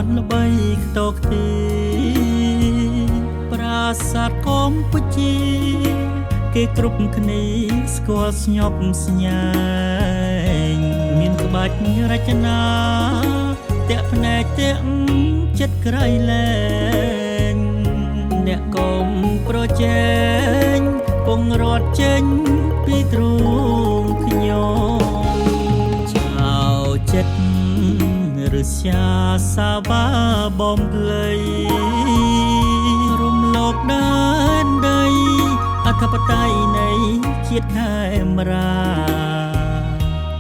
នល្បីខ្ទោខ្ទីប្រាសាទកម្ពុជាគេគ្រប់គ្នាស្គាល់ស្ញប់ស្ញែងមានក្បាច់រចនាតាក់ភ្នែកតាក់ចិត្តក្រៃលែងអ្នកកុំប្រជែងពងរត់ចេញពីទ្រូងខ្ញុំចៅចិត្តឬសាសាបាបំភ្លៃរំលោភដែនដីអធិបតេយ្យនៃជាតិខេមរា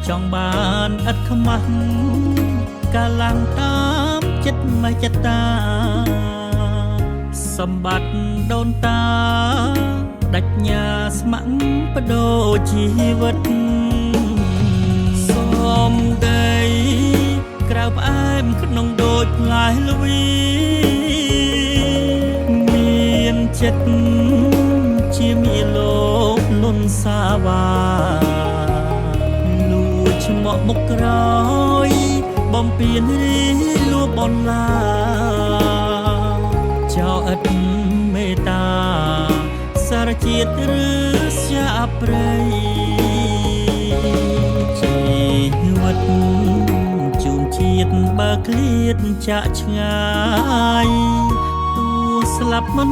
ចង់បានឥតខ្មាស់កាលាំងតាមចិត្តមហិច្ឆតាសម្បត្តិដូនតាដាច់ញាស្ម័គ្របដូរជីវិតសំដីក្រៅផ្អែមក្នុងដូចផ្លែល្វីមានចិត្តជាមាលោកលុនសាវ៉ាលួចឆ្មក់មុខក្រោយបំពេញរីលួបនឡាចោឥតមេត្តាសារជាតិឬស្យាប្រៃជីវិតជូនជាតិបើឃ្លៀតចាក់ឆ្ងាយទោះស្លាប់មិន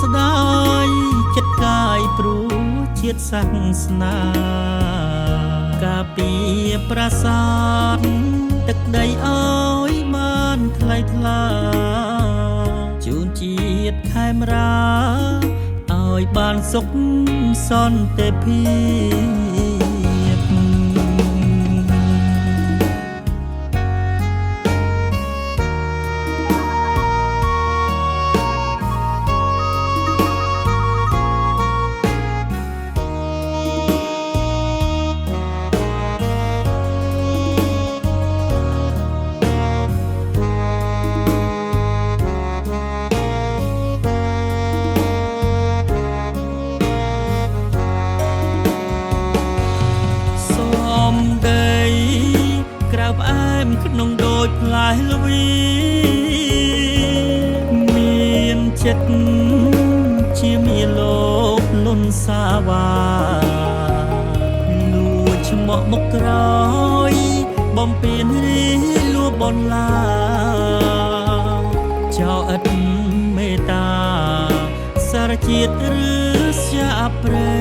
ស្ដាយចិត្តកាយព្រោះជាតិសាសនាការពារប្រាសាទទឹកដីឲ្យបានថ្លៃថ្លាជូនជាតិខេមរាឲ្យបានសុខសន្តិភាពក្រៅផ្អែមក្នុងដូចផ្លែល្វីមានចិត្តជាមាលោកលុនសាវ៉ាលួចឆ្មក់មុខក្រោយបំពេញរីលួបនឡាចោឥតមេត្តាសារជាតិឬស្យាប្រៃ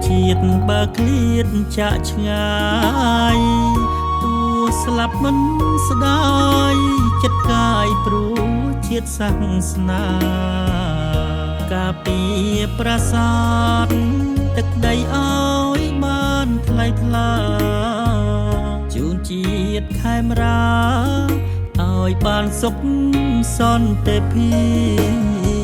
ជាតិបើឃ្លៀតចាក់ឆ្ងាយទោះស្លាប់មិនស្ដាយចិត្តកាយព្រោះជាតិសាសនាការពារប្រាសាទទឹកដីឲ្យបានថ្លៃថ្លាជូនជាតិខេមរាឲ្យបានសុខសន្តិភាព